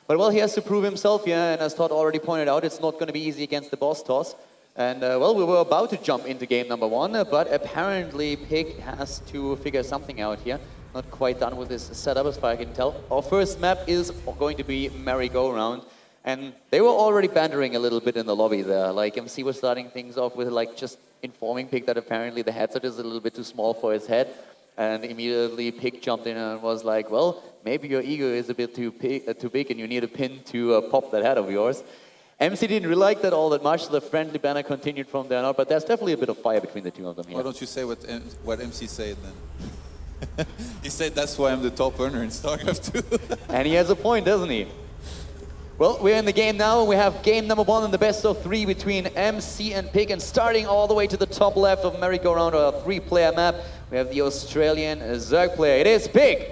But well, he has to prove himself, yeah, and as Todd already pointed out, it's not going to be easy against the boss toss. And well, we were about to jump into game number 1, but apparently Pig has to figure something out here. Not quite done with his setup as far as I can tell. Our first map is going to be merry-go-round. And they were already bantering a little bit in the lobby there. Like MC was starting things off with like just informing Pig that apparently the headset is a little bit too small for his head. And immediately Pig jumped in and was like, well, maybe your ego is a bit too big and you need a pin to pop that head of yours. MC didn't really like that all that much, so the friendly banner continued from there on, but there's definitely a bit of fire between the two of them here. Why don't you say what MC said then? He said that's why I'm the top earner in Starcraft 2. And he has a point, doesn't he? Well, we're in the game now. We have game number 1 in the best of 3 between MC and Pig, and starting all the way to the top left of merry-go-round, a 3-player map, we have the Australian Zerg player. It is Pig.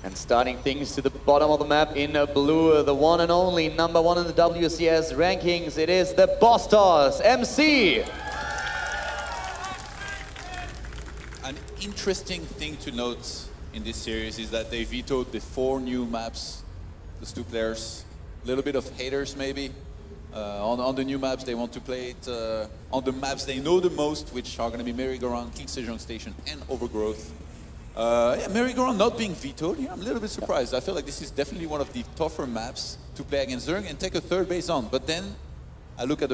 And starting things to the bottom of the map in blue, the one and only number 1 in the WCS rankings, it is the boss toss, MC. An interesting thing to note in this series is that they vetoed the 4 new maps, those 2 players. A little bit of haters maybe. On the new maps, they want to play it on the maps they know the most, which are going to be merry-go-round, King Sejong Station, and Overgrowth. Yeah, merry-go-round not being vetoed, yeah, I'm a little bit surprised. I feel like this is definitely one of the tougher maps to play against Zerg and take a 3rd base on. But then I look at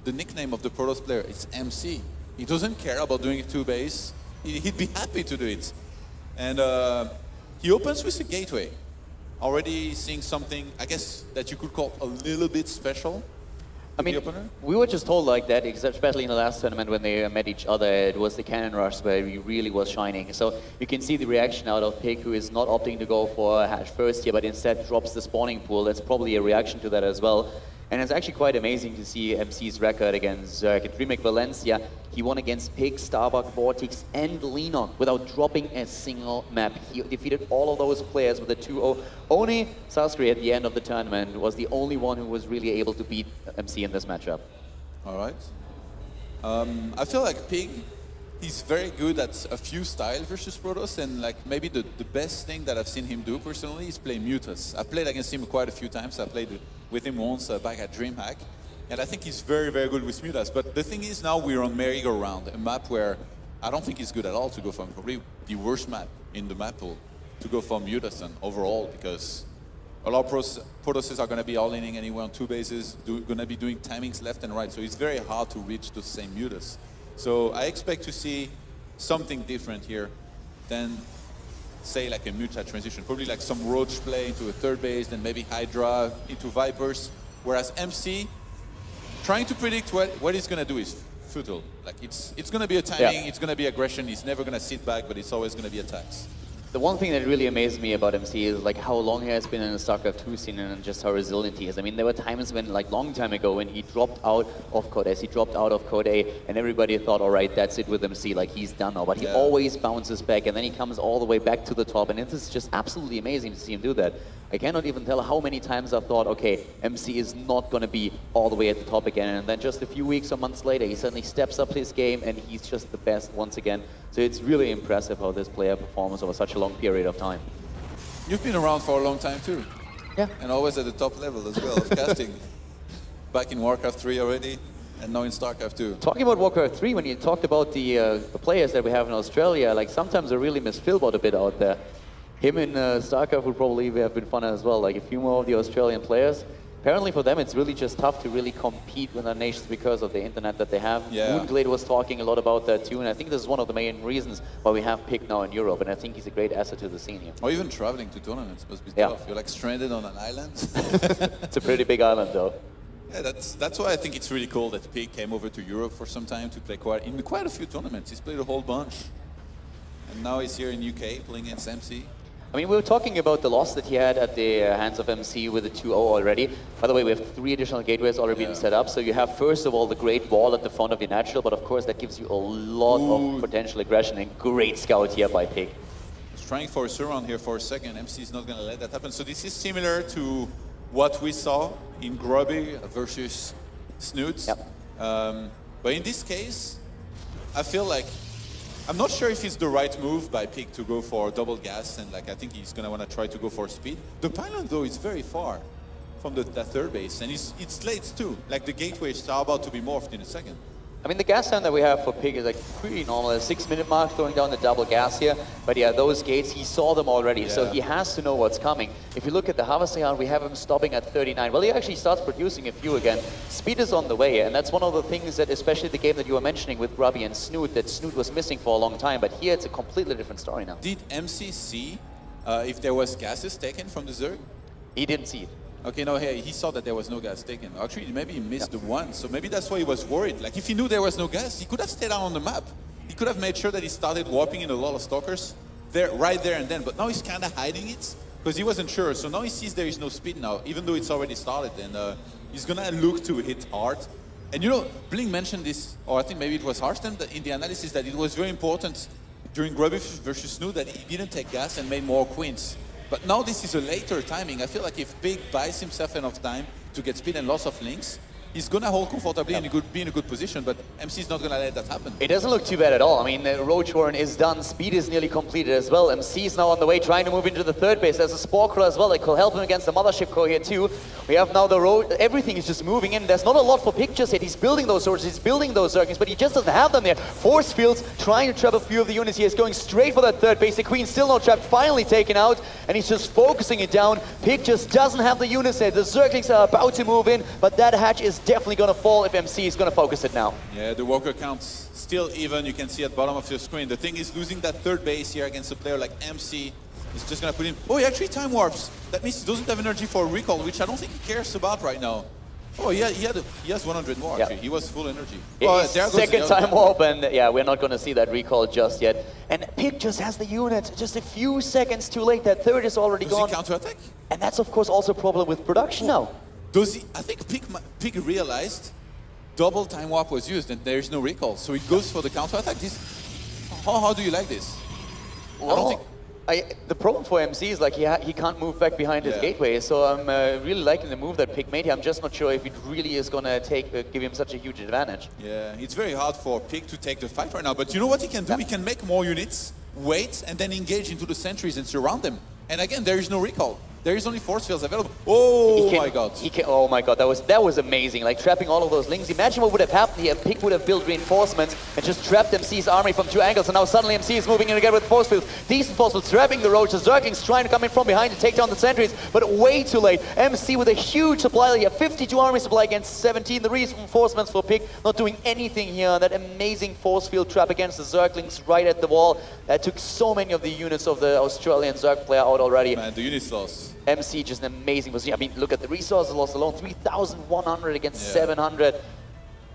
the nickname of the Protoss player, it's MC. He doesn't care about doing a 2-base. He'd be happy to do it. And he opens with a gateway. Already seeing something, I guess, that you could call a little bit special. I mean, we were just told like that, especially in the last tournament when they met each other. It was the cannon rush where he really was shining. So you can see the reaction out of Pig, who is not opting to go for a hash first here, but instead drops the spawning pool. That's probably a reaction to that as well. And it's actually quite amazing to see MC's record against Zerg. At Remake Valencia, he won against Pig, Starbuck, Vortex, and Lenon without dropping a single map. He defeated all of those players with a 2-0. Only Sastre at the end of the tournament was the only one who was really able to beat MC in this matchup. All right. I feel like Pig, he's very good at a few style versus Protoss, and like maybe the best thing that I've seen him do personally is play Mutas. I've played against him quite a few times. I played with him once back at DreamHack, and I think he's very, very good with Mutas. But the thing is, now we're on merry-go-round, a map where I don't think he's good at all to go from, probably the worst map in the map pool to go for Mutas and overall, because a lot of Protosses are going to be all-inning anyway on 2 bases, going to be doing timings left and right, so it's very hard to reach the same Mutas. So I expect to see something different here than, say, like a Muta transition. Probably like some Roach play into a 3rd base, then maybe Hydra into Vipers. Whereas MC, trying to predict what he's going to do is futile. Like it's going to be a timing, it's going to be aggression. He's never going to sit back, but it's always going to be attacks. The one thing that really amazed me about MC is like how long he has been in the StarCraft 2 scene and just how resilient he is. I mean, there were times when, like long time ago, when he dropped out of Code S, he dropped out of Code A, and everybody thought, all right, that's it with MC, like he's done now. But he always bounces back, and then he comes all the way back to the top, and it is just absolutely amazing to see him do that. I cannot even tell how many times I've thought, okay, MC is not going to be all the way at the top again, and then just a few weeks or months later, he suddenly steps up his game, and he's just the best once again. So it's really impressive how this player performs over such a long period of time. You've been around for a long time too. Yeah. And always at the top level as well of casting. Back in Warcraft 3 already, and now in Starcraft 2. Talking about Warcraft 3, when you talked about the players that we have in Australia, like sometimes I really miss Philbot a bit out there. Him in Starcraft would probably have been fun as well, like a few more of the Australian players. Apparently for them it's really just tough to really compete with our nations because of the internet that they have. Yeah. Moonglade was talking a lot about that too, and I think this is one of the main reasons why we have Pig now in Europe, and I think he's a great asset to the scene here. Or even traveling to tournaments must be tough. You're like stranded on an island. It's a pretty big island though. Yeah, that's why I think it's really cool that Pig came over to Europe for some time to play in quite a few tournaments. He's played a whole bunch. And now he's here in UK playing against MC. I mean, we were talking about the loss that he had at the hands of MC with the 2-0 already. By the way, we have 3 additional gateways already being set up. So you have, first of all, the Great Wall at the front of your natural, but of course that gives you a lot of potential aggression, and great scout here by Pig. He's trying for a surround here for a second. MC is not going to let that happen. So this is similar to what we saw in Grubby versus Snoots. Yep. But in this case, I feel like I'm not sure if it's the right move by Pig to go for double gas, and like I think he's gonna want to try to go for speed. The pylon though is very far from that third base, and it's late too. Like the gateway is about to be morphed in a second. I mean, the gas time that we have for Pig is like pretty normal. A 6-minute mark, throwing down the double gas here. But yeah, those gates, he saw them already, so he has to know what's coming. If you look at the harvesting round, we have him stopping at 39. Well, he actually starts producing a few again. Speed is on the way, and that's one of the things that, especially the game that you were mentioning with Grubby and Snoot, that Snoot was missing for a long time. But here, it's a completely different story now. Did MC see if there was gases taken from the Zerg? He didn't see it. Okay, no, he saw that there was no gas taken. Actually, maybe he missed the one, so maybe that's why he was worried. Like, if he knew there was no gas, he could have stayed out on the map. He could have made sure that he started warping in a lot of stalkers right there and then. But now he's kind of hiding it because he wasn't sure. So now he sees there is no speed now, even though it's already started, and he's gonna look to hit hard. And you know, Bling mentioned this, or I think maybe it was Harston in the analysis, that it was very important during Grubby versus Snoot that he didn't take gas and made more queens. But now this is a later timing. I feel like if Pig buys himself enough time to get speed and lots of links, he's gonna hold comfortably and be in a good position, but MC is not gonna let that happen. It doesn't look too bad at all. I mean, Roach Warren is done, speed is nearly completed as well. MC is now on the way, trying to move into the third base. There's a Spore Crawler as well that could help him against the Mothership Core here too. We have now the road, everything is just moving in. There's not a lot for Pig just yet. He's building those swords, he's building those Zerglings, but he just doesn't have them there. Force fields, trying to trap a few of the units. He is going straight for that third base. The Queen still not trapped, finally taken out, and he's just focusing it down. Pig just doesn't have the units there. The Zerglings are about to move in, but that hatch is definitely gonna fall if MC is gonna focus it now. Yeah, the Walker count's still even. You can see at the bottom of your screen. The thing is, losing that third base here against a player like MC is just gonna put him. Oh, he actually time warps. That means he doesn't have energy for a recall, which I don't think he cares about right now. Oh, he has 100 more actually. He was full energy. Yeah, second time warp, and yeah, we're not gonna see that recall just yet. And Pig just has the unit, just a few seconds too late. That third is already gone. Does he counter-attack? And that's of course also a problem with production now. Does he? I think Pig realized double time warp was used and there is no recall, so he goes for the counter-attack. How do you like this? Well, I don't think. The problem for MC is like he can't move back behind his gateway, so I'm really liking the move that Pig made here. I'm just not sure if it really is gonna give him such a huge advantage. Yeah, it's very hard for Pig to take the fight right now, but you know what he can do? He can make more units, wait, and then engage into the sentries and surround them. And again, there is no recall. There is only force fields available. Oh my god. Oh my god, that was amazing. Like trapping all of those links. Imagine what would have happened here if Pig would have built reinforcements and just trapped MC's army from two angles, and now suddenly MC is moving in again with force fields. Decent force fields, trapping the roaches. Zerglings trying to come in from behind to take down the sentries, but way too late. MC with a huge supply here, 52 army supply against 17. The reinforcements for Pig not doing anything here. That amazing force field trap against the Zerglings right at the wall. That took so many of the units of the Australian Zerg player out already. Man, the units lost. MC just an amazing position. I mean, look at the resources lost alone. 3,100 against 700.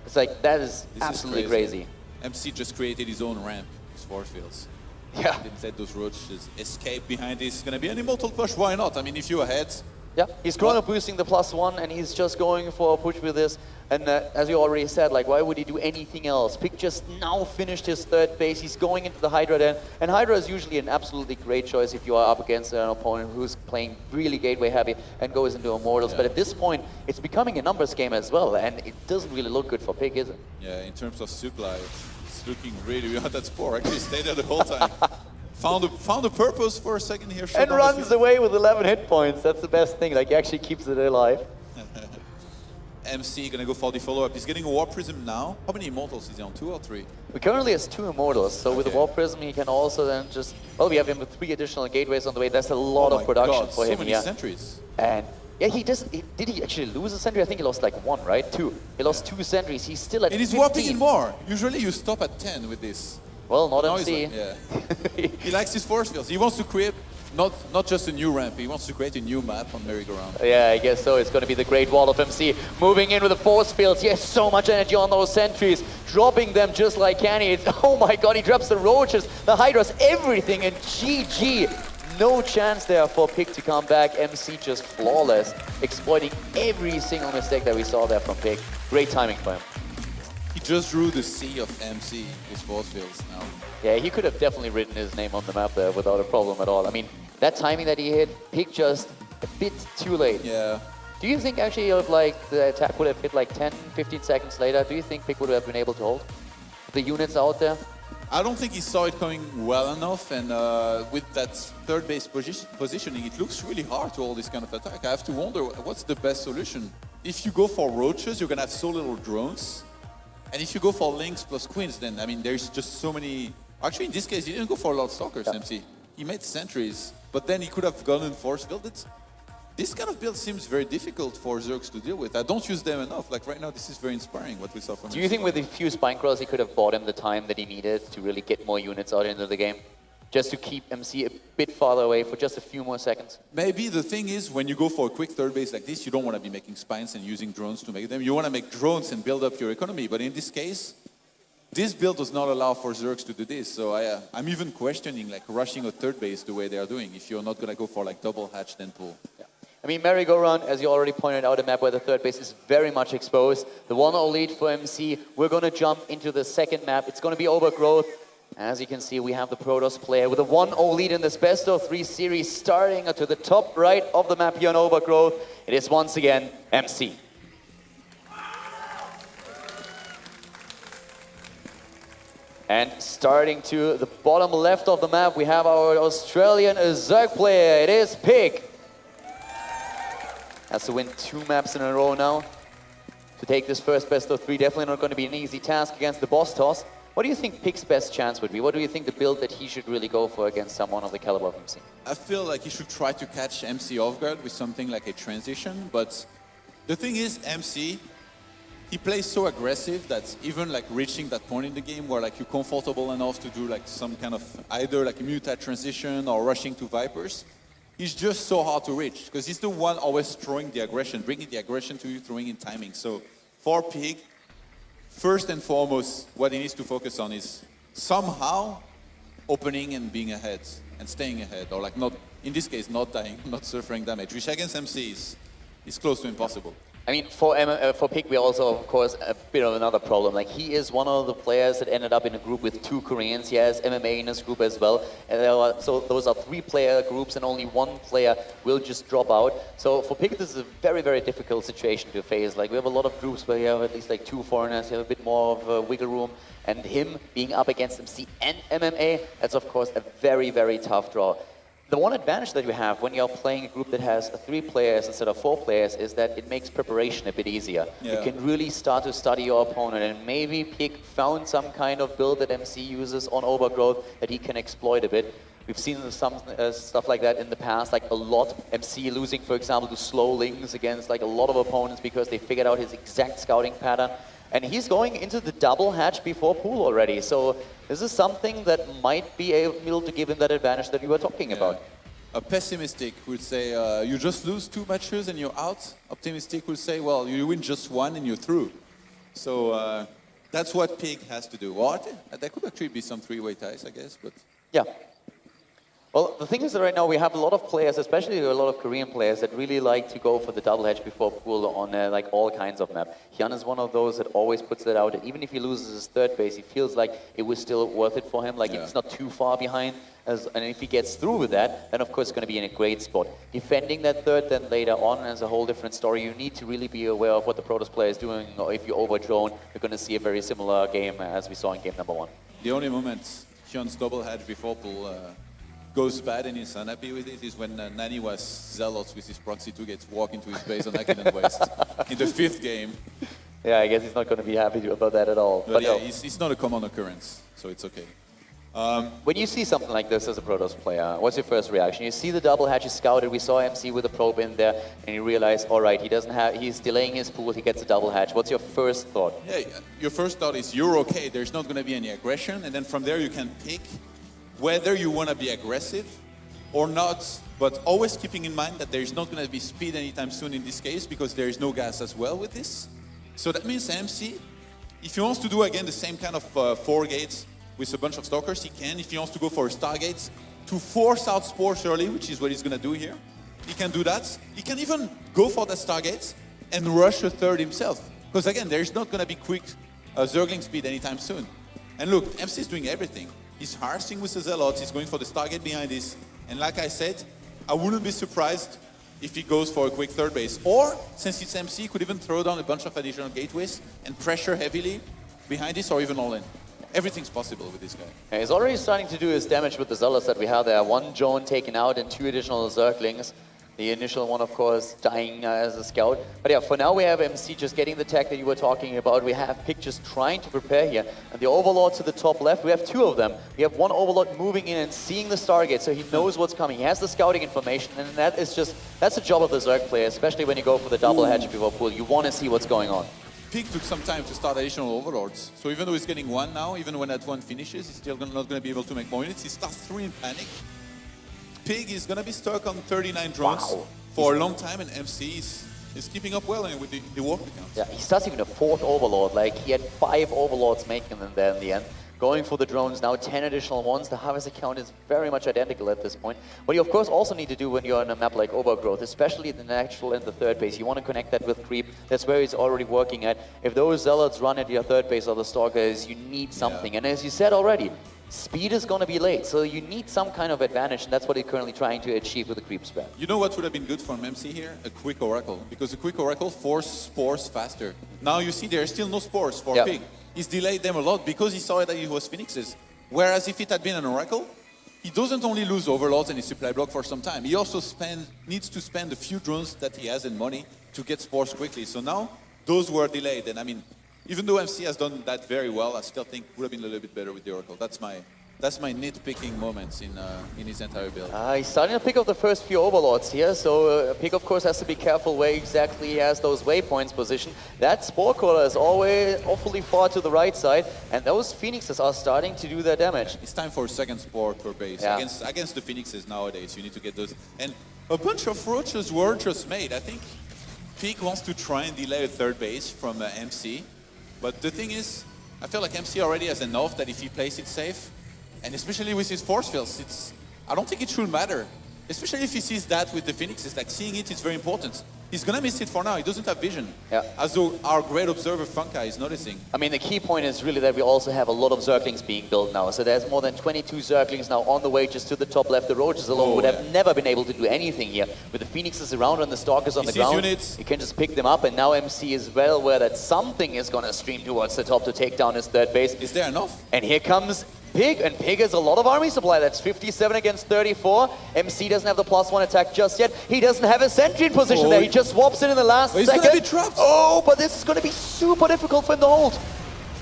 It's like, that is absolutely crazy. MC just created his own ramp, his force fields. Yeah. Didn't let those roaches escape behind this. It's going to be an immortal push. Why not? I mean, if you're ahead. Yeah, he's chrono boosting the +1, and he's just going for a push with this. And as you already said, like, why would he do anything else? Pig just now finished his third base. He's going into the Hydra then. And Hydra is usually an absolutely great choice if you are up against an opponent who's playing really gateway heavy and goes into Immortals. But at this point, it's becoming a numbers game as well, and it doesn't really look good for Pig, is it? Yeah, in terms of supply, it's looking really weird. That Spore actually stayed there the whole time. Found a purpose for a second here. And runs away with 11 hit points. That's the best thing. Like, he actually keeps it alive. MC gonna go for the follow-up. He's getting a Warp Prism now. How many Immortals is he on? 2 or 3? We currently has 2 Immortals, so with the Warp Prism he can also then just... Well, we have him with 3 additional gateways on the way. That's a lot of production for him here. So many sentries. And yeah, did he actually lose a sentry? I think he lost like 1, right? 2. He lost 2 sentries. He's still at 15. And he's warping in more. Usually you stop at 10 with this. Well, not now MC. He likes his force fields. He wants to create not just a new ramp, he wants to create a new map on merry-go-round. Yeah, I guess so. It's going to be the Great Wall of MC. Moving in with the force fields. He has so much energy on those sentries. Dropping them just like Canny. Oh my god, he drops the roaches, the hydras, everything, and GG. No chance there for Pig to come back. MC just flawless, exploiting every single mistake that we saw there from Pig. Great timing for him. He just drew the C of MC, his force fields now. Yeah, he could have definitely written his name on the map there without a problem at all. I mean, that timing that he hit, Pig just a bit too late. Yeah. Do you think actually if like the attack would have hit like 10, 15 seconds later, do you think Pig would have been able to hold the units out there? I don't think he saw it coming well enough, and with that third base positioning, it looks really hard to hold this kind of attack. I have to wonder what's the best solution. If you go for roaches, you're gonna have so little drones, and if you go for links plus queens, then I mean there's just so many. Actually, in this case, he didn't go for a lot of stalkers. MC. He made sentries, but then he could have gone and force build it. This kind of build seems very difficult for Zergs to deal with. I don't use them enough. Like right now, this is very inspiring what we saw from him. Do you think with a few spine crawls, he could have bought him the time that he needed to really get more units out into the game? Just to keep MC a bit farther away for just a few more seconds? Maybe the thing is, when you go for a quick third base like this, you don't want to be making spines and using drones to make them. You want to make drones and build up your economy. But in this case, this build does not allow for Zergs to do this. So I'm even questioning like rushing a third base the way they are doing if you're not going to go for like double hatch then pull. Yeah. I mean, merry-go-round, as you already pointed out, a map where the third base is very much exposed. The 1-0 lead for MC. We're going to jump into the second map. It's going to be Overgrowth. As you can see, we have the Protoss player with a 1-0 lead in this best-of-3 series, starting to the top right of the map here on Overgrowth. It is once again MC. And starting to the bottom left of the map, we have our Australian Zerg player. It is Pig. Has to win 2 maps in a row now to take this first best-of-3. Definitely not going to be an easy task against the boss toss. What do you think Pig's best chance would be? What do you think the build that he should really go for against someone of the caliber of MC? I feel like he should try to catch MC off guard with something like a transition, but the thing is, MC, he plays so aggressive that even like reaching that point in the game where like you're comfortable enough to do like some kind of either like a mutate transition or rushing to Vipers, he's just so hard to reach because he's the one always throwing the aggression, bringing the aggression to you, throwing in timing. So for Pig, first and foremost, what he needs to focus on is somehow opening and being ahead and staying ahead, or like not, in this case, not dying, not suffering damage, which against MC is close to impossible. I mean, for Pig, we also, of course, a bit of another problem. Like, he is one of the players that ended up in a group with 2 Koreans. He has MMA in his group as well. And so those are 3-player groups, and only 1 player will just drop out. So for Pig, this is a very, very difficult situation to face. Like, we have a lot of groups where you have at least like 2 foreigners, you have a bit more of wiggle room. And him being up against MC and MMA, that's, of course, a very, very tough draw. The one advantage that you have when you're playing a group that has 3 players instead of 4 players is that it makes preparation a bit easier. Yeah. You can really start to study your opponent, and maybe Pig found some kind of build that MC uses on Overgrowth that he can exploit a bit. We've seen some stuff like that in the past, like a lot. MC losing, for example, to slow links against like a lot of opponents because they figured out his exact scouting pattern. And he's going into the double hatch before pool already. So this is something that might be able to give him that advantage that you were talking about. A pessimistic would say, you just lose 2 matches and you're out. Optimistic would say, well, you win just 1 and you're through. So that's what Pig has to do. Well, there could actually be some 3-way ties, I guess. But yeah. Well, the thing is that right now we have a lot of players, especially a lot of Korean players, that really like to go for the double hedge before pool on like all kinds of map. Hyun is one of those that always puts that out. Even if he loses his third base, he feels like it was still worth it for him. Like it's not too far behind. And if he gets through with that, then of course it's going to be in a great spot. Defending that third then later on is a whole different story. You need to really be aware of what the Protoss player is doing, or if you overdrone, you're going to see a very similar game as we saw in game number 1. The only moment Hyun's double hedge before pool goes bad and he's unhappy with it is when Nani was zealots with his proxy to get walk into his base on Akin West in the 5th game. Yeah, I guess he's not going to be happy about that at all. But yeah, no. It's not a common occurrence, so it's okay. When you see something like this as a Protoss player, what's your first reaction? You see the double hatch is scouted, we saw MC with a probe in there, and you realize, all right, he's delaying his pool, he gets a double hatch. What's your first thought? Yeah, your first thought is you're okay, there's not going to be any aggression, and then from there you can pick whether you want to be aggressive or not, but always keeping in mind that there's not going to be speed anytime soon in this case because there is no gas as well with this. So that means MC, if he wants to do again the same kind of 4 gates with a bunch of stalkers, he can. If he wants to go for Stargates to force out spores early, which is what he's going to do here, he can do that. He can even go for the Stargates and rush a third himself. Because again, there's not going to be quick Zergling speed anytime soon. And look, MC is doing everything. He's harsing with the Zealots, he's going for the Stargate behind this. And like I said, I wouldn't be surprised if he goes for a quick third base. Or, since it's MC, he could even throw down a bunch of additional gateways and pressure heavily behind this or even all in. everything's possible with this guy. Yeah, he's already starting to do his damage with the Zealots that we have there. 1 drone taken out and 2 additional Zerglings. The initial one, of course, dying as a scout. But yeah, for now we have MC just getting the tech that you were talking about. We have Pig just trying to prepare here. And the Overlord to the top left, we have 2 of them. We have 1 Overlord moving in and seeing the Stargate, so he knows what's coming. He has the scouting information, and that's the job of the Zerg player, especially when you go for the double hedge before pool. You want to see what's going on. Pig took some time to start additional Overlords. So even though he's getting 1 now, even when that 1 finishes, he's still not going to be able to make more units. He starts 3 in panic. Pig is going to be stuck on 39 drones for a long time, and MC is keeping up well with the work account. Yeah, he starts even a 4th Overlord. Like, he had 5 Overlords making them there in the end. Going for the drones now, 10 additional ones. The harvest account is very much identical at this point. What you of course also need to do when you're on a map like Overgrowth, especially the natural and the third base, you want to connect that with creep. That's where he's already working at. If those zealots run at your third base or the stalkers, you need something. Yeah. And as you said already, speed is going to be late, so you need some kind of advantage, and that's what he's currently trying to achieve with the creep spread. You know what would have been good for MC here? A quick Oracle, because a quick Oracle forces spores faster. Now you see there are still no spores for Pig. He's delayed them a lot because he saw that it was Phoenixes. Whereas if it had been an Oracle, he doesn't only lose Overlords and his supply block for some time, he also needs to spend a few drones that he has in money to get spores quickly. So now, those were delayed, and I mean, even though MC has done that very well, I still think would have been a little bit better with the Oracle. That's my nitpicking moments in his entire build. He's starting to pick up the first few Overlords here, so Pig of course has to be careful where exactly he has those waypoints positioned. That Spore Caller is always awfully far to the right side, and those Phoenixes are starting to do their damage. It's time for a second Spore per base. Yeah. Against the Phoenixes nowadays, you need to get those. And a bunch of roaches were just made. I think Pig wants to try and delay a third base from MC. But the thing is, I feel like MC already has enough that if he plays it safe, and especially with his force fields, I don't think it should matter. Especially if he sees that with the Phoenixes, like seeing it is very important. He's gonna miss it for now, he doesn't have vision. Yeah. As though our great observer Funka is noticing. I mean, the key point is really that we also have a lot of Zerglings being built now. So there's more than 22 Zerglings now on the way just to the top left. The Roaches alone would have never been able to do anything here. With the Phoenixes around and the Stalkers on the ground, you can just pick them up, and now MC is well aware that something is gonna stream towards the top to take down his third base. Is there enough? And here comes Pig, and Pig has a lot of army supply. That's 57 against 34. MC doesn't have the +1 attack just yet. He doesn't have a sentry in position there. He just swaps it in the last second. He's gonna be trapped. Oh, but this is gonna be super difficult for him to hold.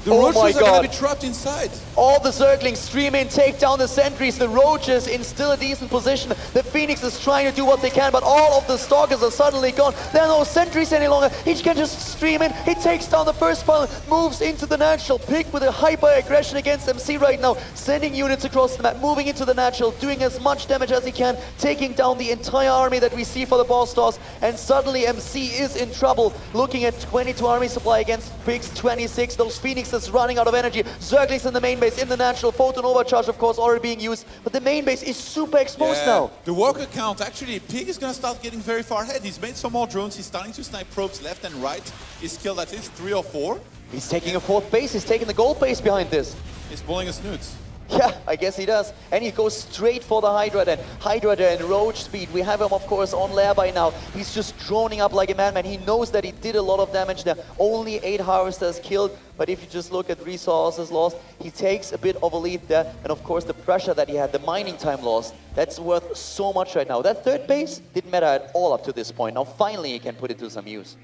The Roaches are gonna be trapped inside. All the Zerglings stream in, take down the sentries. The Roaches in still a decent position. The Phoenix is trying to do what they can, but all of the Stalkers are suddenly gone. There are no sentries any longer. He can just stream in. He takes down the first pylon, moves into the natural. Pig with a hyper aggression against MC right now, sending units across the map, moving into the natural, doing as much damage as he can, taking down the entire army that we see for the boss toss. And suddenly MC is in trouble, looking at 22 army supply against Pig's 26. Those Phoenix is running out of energy. Zerglings in the main base, in the natural. Photon overcharge, of course, already being used. But the main base is super exposed now. The worker count, actually, Pig is going to start getting very far ahead. He's made some more drones. He's starting to snipe probes left and right. He's killed at least 3 or 4. He's taking a 4th base. He's taking the gold base behind this. He's pulling a snoot. Yeah, I guess he does. And he goes straight for the Hydra then. Hydra there in Roach speed. We have him, of course, on lair by now. He's just droning up like a madman. He knows that he did a lot of damage there. Only 8 Harvesters killed. But if you just look at resources lost, he takes a bit of a lead there. And of course, the pressure that he had, the mining time lost, that's worth so much right now. That third base didn't matter at all up to this point. Now, finally, he can put it to some use.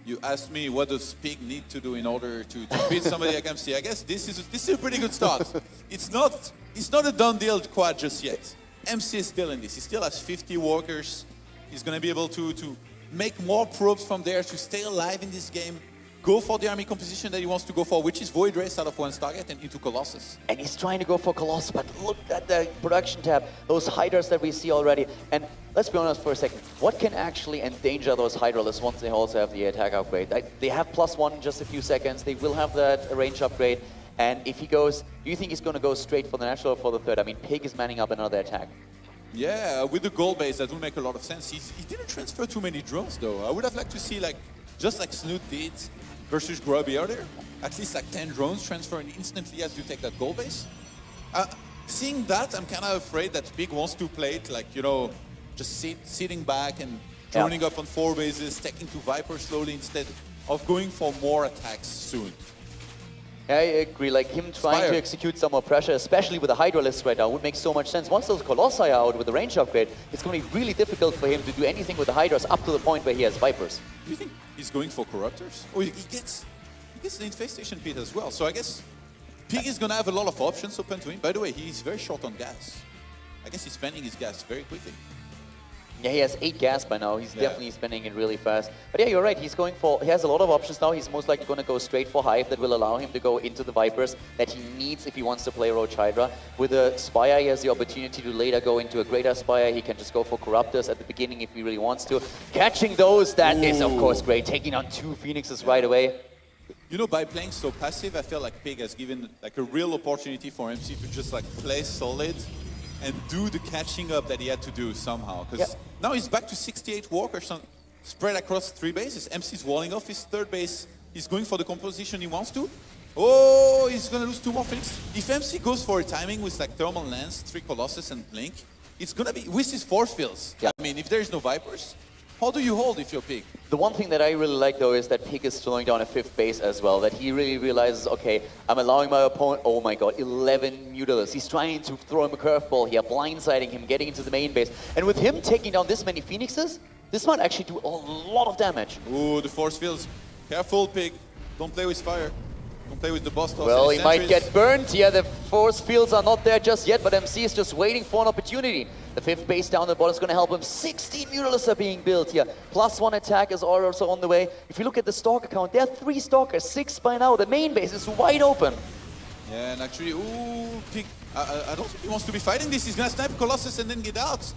You asked me what does Pig need to do in order to beat somebody like MC. I guess this is a pretty good start. It's not a done deal quad just yet. MC is still in this. He still has 50 workers. He's going to be able to make more probes from there to stay alive in this game. Go for the army composition that he wants to go for, which is Void Race out of 1 target and into Colossus. And he's trying to go for Colossus, but look at the production tab, those Hydras that we see already. And let's be honest for a second, what can actually endanger those Hydralists once they also have the attack upgrade? They have +1 in just a few seconds, they will have that range upgrade, and if he goes, do you think he's going to go straight for the natural or for the third? I mean, Pig is manning up another attack. Yeah, with the gold base, that will make a lot of sense. He didn't transfer too many drones, though. I would have liked to see, just like Snoot did versus Grubby earlier, at least 10 drones transferring instantly as you take that gold base. Seeing that, I'm kind of afraid that Pig wants to play it just sitting back and droning up on 4 bases, taking to Viper slowly instead of going for more attacks soon. Yeah, I agree. Like him trying Spire. to execute some more pressure, especially with the Hydralisk right now, would make so much sense. Once those Colossi are out with the range upgrade, it's going to be really difficult for him to do anything with the Hydras up to the point where he has Vipers. Do you think he's going for Corruptors? Oh, he gets the Infestation Pit as well. So I guess Pig is going to have a lot of options open to him. By the way, he's very short on gas. I guess he's spending his gas very quickly. Yeah, he has 8 gas by now. He's definitely spending it really fast. But yeah, you're right. He has a lot of options now. He's most likely going to go straight for Hive that will allow him to go into the Vipers that he needs if he wants to play Roach Hydra. With a Spire, he has the opportunity to later go into a Greater Spire. He can just go for Corruptors at the beginning if he really wants to. Catching those, that is of course great. Taking on 2 Phoenixes right away. You know, by playing so passive, I feel like Pig has given like a real opportunity for MC to just like play solid and do the catching up that he had to do somehow. Because now he's back to 68 walkers spread across 3 bases. MC's walling off his 3rd base. He's going for the composition he wants to. Oh, he's going to lose 2 more Phoenix. If MC goes for a timing with like Thermal Lance, 3 Colossus and Blink, it's going to be with his force fields. Yeah. I mean, if there's no Vipers, how do you hold if you're Pig? The one thing that I really like though is that Pig is slowing down a 5th base as well, that he really realizes, okay, I'm allowing my opponent, oh my god, 11 Mutalisks. He's trying to throw him a curveball here, blindsiding him, getting into the main base. And with him taking down this many Phoenixes, this might actually do a lot of damage. Ooh, the force fields. Careful, Pig. Don't play with fire. Don't play with the boss toss. Well, he might get burned here. The force fields are not there just yet, but MC is just waiting for an opportunity. The 5th base down the bottom is going to help him. 16 Mutalisks are being built here. +1 attack is also on the way. If you look at the Stalker count, there are 3 Stalkers, 6 by now. The main base is wide open. Yeah, and actually, ooh, Pig. I don't think he wants to be fighting this. He's going to snipe Colossus and then get out.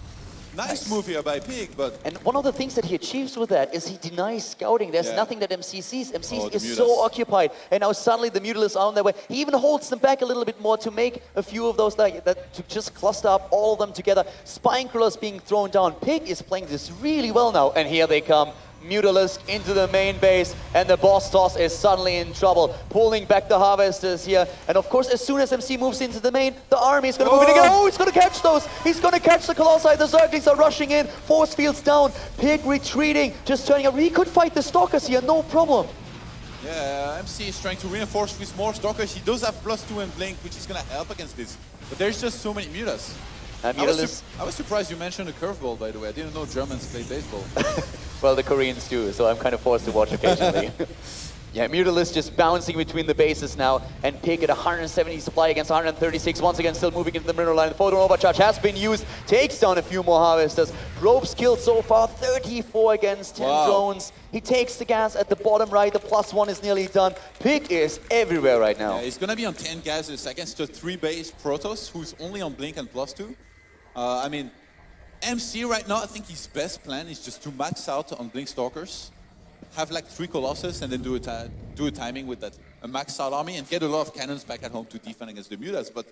Nice move here by Pig, but... And one of the things that he achieves with that is he denies scouting. There's nothing that MC sees. MC is so occupied. And now suddenly the Mutalisks are on their way. He even holds them back a little bit more to make a few of those, to just cluster up all of them together. Spine Crawlers being thrown down. Pig is playing this really well now. And here they come. Mutalisk into the main base, and the boss toss is suddenly in trouble, pulling back the Harvesters here. And of course, as soon as MC moves into the main, the army is going to move in again. Oh, he's going to catch those. He's going to catch the Colossi. The Zerglings are rushing in. Force fields down. Pig retreating, just turning up. He could fight the Stalkers here, no problem. Yeah, MC is trying to reinforce with more Stalkers. He does have +2 and Blink, which is going to help against this. But there's just so many Mutas. I was surprised you mentioned a curveball, by the way. I didn't know Germans play baseball. Well, the Koreans do, so I'm kind of forced to watch occasionally. Yeah, Mutalisk just bouncing between the bases now, and Pig at 170 supply against 136. Once again, still moving into the middle line. The photon overcharge has been used, takes down a few more Harvesters. Probes killed so far, 34 against 10 drones. He takes the gas at the bottom right. The +1 is nearly done. Pig is everywhere right now. Yeah, he's going to be on 10 gases against a 3-base Protoss, who's only on Blink and +2. I mean, MC right now, I think his best plan is just to max out on Blink Stalkers, have like 3 Colossus, and then do a timing with that, a maxed out army, and get a lot of cannons back at home to defend against the Mutas. But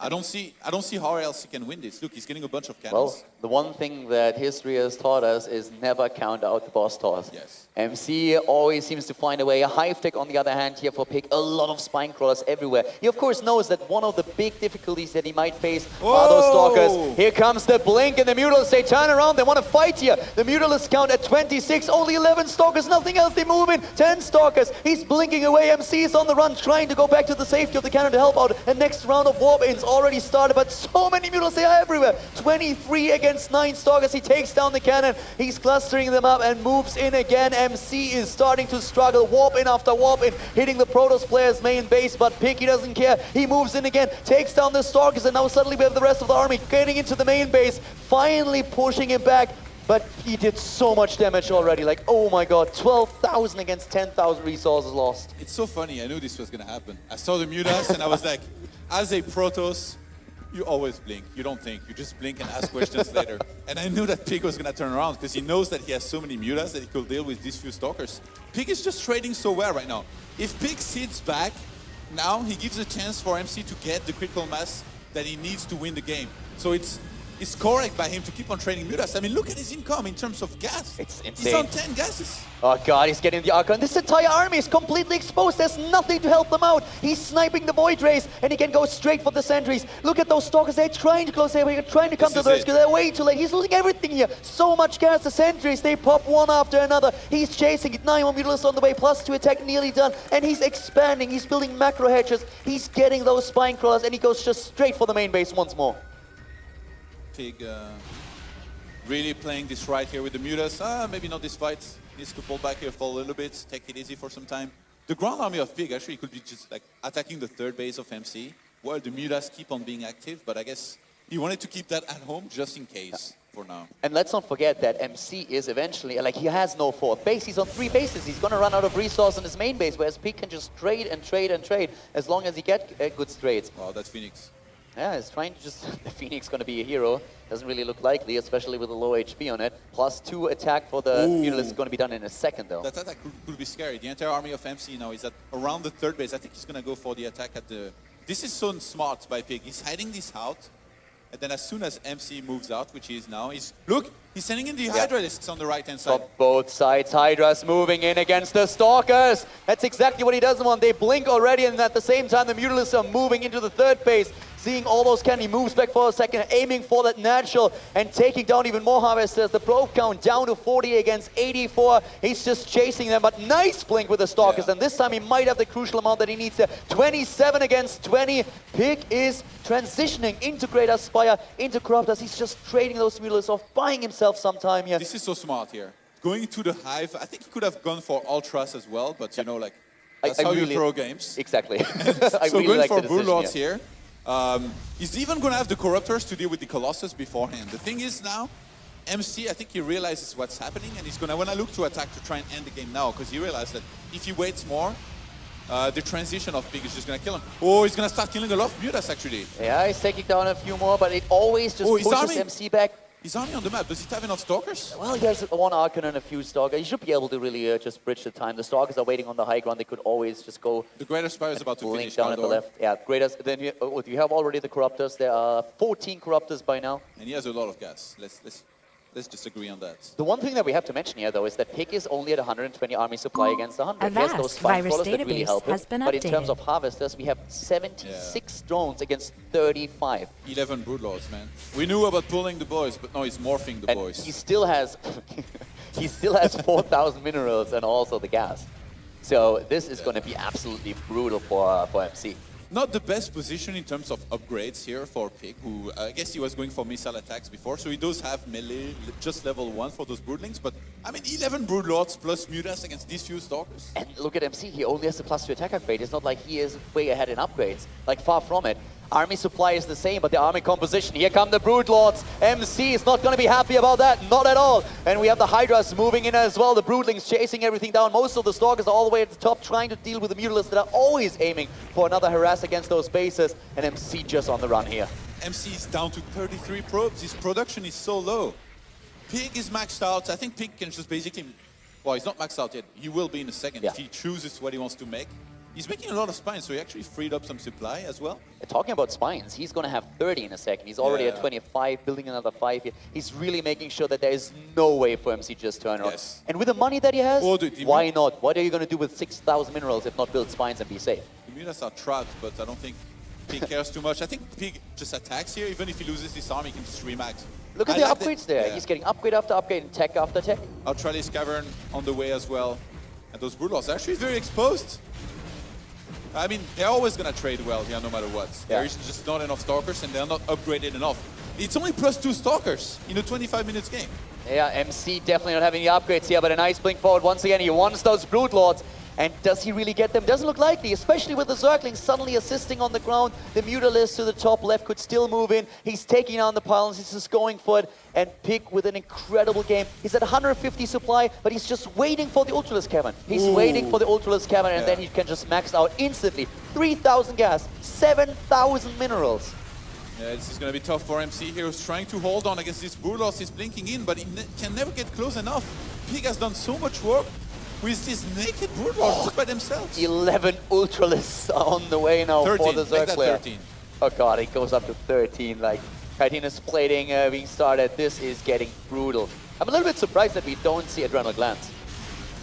I don't see how else he can win this. Look, he's getting a bunch of cannons. Well, the one thing that history has taught us is never count out the boss toss. Yes. MC always seems to find a way. A Hive Tech, on the other hand, here for Pig, a lot of Spine Crawlers everywhere. He, of course, knows that one of the big difficulties that he might face are those Stalkers. Here comes the Blink, and the Mutalisks, they turn around, they want to fight here. The Mutalisks count at 26, only 11 Stalkers, nothing else, they move in. 10 Stalkers, he's blinking away. MC is on the run, trying to go back to the safety of the cannon to help out. And next round of warp-ins already started, but so many Mutalisks, they are everywhere. 23 against 9 Stalkers, he takes down the cannon. He's clustering them up and moves in again. MC is starting to struggle, warp in after warp in, hitting the Protoss player's main base, but Pig, he doesn't care. He moves in again, takes down the Stalkers, and now suddenly we have the rest of the army getting into the main base, finally pushing him back. But he did so much damage already, like, oh my god, 12,000 against 10,000 resources lost. It's so funny, I knew this was going to happen. I saw the Mutas, and I was like, as a Protoss, you always blink. You don't think. You just blink and ask questions later. And I knew that Pig was going to turn around because he knows that he has so many Mutas that he could deal with these few Stalkers. Pig is just trading so well right now. If Pig sits back, now he gives a chance for MC to get the critical mass that he needs to win the game. So it's it's correct by him to keep on trading Mutas. I mean, look at his income in terms of gas. It's insane. He's on 10 gases. Oh god, he's getting the Archon. This entire army is completely exposed. There's nothing to help them out. He's sniping the Void Rays, and he can go straight for the sentries. Look at those Stalkers. They're trying to close. They're trying to come to the rescue. They're way too late. He's losing everything here. So much gas. The sentries, they pop one after another. He's chasing it. 9 more Mutalisks on the way. +2 attack nearly done. And he's expanding. He's building macro hedges. He's getting those spine crawlers, and he goes just straight for the main base once more. Pig really playing this right here with the Mutas. Maybe not this fight. Needs to pull back here for a little bit, take it easy for some time. The ground army of Pig actually could be just like attacking the third base of MC, while the Mutas keep on being active, but I guess he wanted to keep that at home just in case for now. And let's not forget that MC is eventually, like, he has no fourth base. He's on 3 bases. He's going to run out of resource on his main base, whereas Pig can just trade and trade and trade as long as he gets good trades. Wow, that's Phoenix. Yeah, he's trying to just... The Phoenix going to be a hero. Doesn't really look likely, especially with a low HP on it. +2 attack for the Mutalisk is going to be done in a second, though. That attack could be scary. The entire army of MC now is at around the third base. I think he's going to go for the attack at the... This is so smart by Pig. He's hiding this out. And then as soon as MC moves out, which he is now, look, he's sending in the Hydralisks on the right-hand side. From both sides, Hydra's moving in against the Stalkers. That's exactly what he doesn't want. They blink already, and at the same time, the Mutalisks are moving into the third base. Seeing all those cannon, he moves back for a second, aiming for that natural and taking down even more Harvesters. The probe count down to 40 against 84. He's just chasing them, but nice blink with the Stalkers. And this time he might have the crucial amount that he needs there. 27 against 20. Pig is transitioning into Greater Spire, into Corruptors. He's just trading those Mutalisks off, buying himself some time here. This is so smart here. Going to the Hive, I think he could have gone for Ultras as well, but you know, like, that's how you throw games. Exactly. So really going like for the Broodlords here. He's even going to have the Corruptors to deal with the Colossus beforehand. The thing is now, MC, I think he realizes what's happening, and he's going to want to look to attack to try and end the game now, because he realized that if he waits more, the transition of Pig is just going to kill him. Oh, he's going to start killing a lot of Mutas, actually. Yeah, he's taking down a few more, but it always just pushes MC back. His army on the map, does he have enough Stalkers? Well, he has 1 Archon and a few Stalkers. He should be able to really just bridge the time. The Stalkers are waiting on the high ground. They could always just go... The Greater Spire is about to finish down at the left. Yeah, Greater... Then you have already the Corruptors. There are 14 Corruptors by now. And he has a lot of gas. Let's just agree on that. The one thing that we have to mention here, though, is that Pig is only at 120 army supply against 100. He has those spine crawlers that really help him. But in terms of Harvesters, we have 76 drones against 35. 11 Broodlords, man. We knew about pulling the boys, but no, he's morphing the boys. He still has... he still has 4,000 minerals and also the gas. So this is going to be absolutely brutal for MC. Not the best position in terms of upgrades here for Pig, who I guess he was going for missile attacks before, so he does have melee, just level 1 for those Broodlings, but I mean 11 Broodlords plus Mutas against these few Stalkers. And look at MC, he only has the +2 attack upgrade. It's not like he is way ahead in upgrades, like far from it. Army supply is the same, but the army composition, here come the Broodlords. MC is not going to be happy about that, not at all. And we have the Hydras moving in as well, the Broodlings chasing everything down. Most of the Stalkers are all the way at the top, trying to deal with the Mutalisks that are always aiming for another harass against those bases. And MC just on the run here. MC is down to 33 probes, his production is so low. Pig is maxed out, I think Pig can just basically... Well, he's not maxed out yet, he will be in a second if he chooses what he wants to make. He's making a lot of spines, so he actually freed up some supply as well. Talking about spines, he's going to have 30 in a second. He's already at 25, building another 5 here. He's really making sure that there is no way for MC just turn around. And with the money that he has, why not? What are you going to do with 6,000 minerals if not build spines and be safe? The Mutas are trapped, but I don't think Pig cares too much. I think Pig just attacks here. Even if he loses this army, he can just remax. Look at the upgrades there. He's getting upgrade after upgrade and tech after tech. Ultralis Cavern on the way as well. And those Broodlords are actually very exposed. I mean, they're always going to trade well here, no matter what. There is just not enough Stalkers, and they're not upgraded enough. It's only +2 Stalkers in a 25 minutes game. Yeah, MC definitely not having the upgrades here, but a nice blink forward once again. He wants those Broodlords. And does he really get them? Doesn't look likely, especially with the Zerglings suddenly assisting on the ground. The Mutalisks to the top left could still move in. He's taking on the pylons. He's just going for it. And Pig with an incredible game. He's at 150 supply, but he's just waiting for the Ultralisk Cavern. He's waiting for the Ultralisk Cavern, and then he can just max out instantly. 3,000 gas, 7,000 minerals. Yeah, this is going to be tough for MC here. He's trying to hold on against this Broodlords. He's blinking in, but he can never get close enough. Pig has done so much work with these naked Broodlords by themselves. 11 Ultralisks on the way now for the Zerg player. 13. Oh god, it goes up to 13. Like, Chitinous plating being started. This is getting brutal. I'm a little bit surprised that we don't see Adrenal Glands.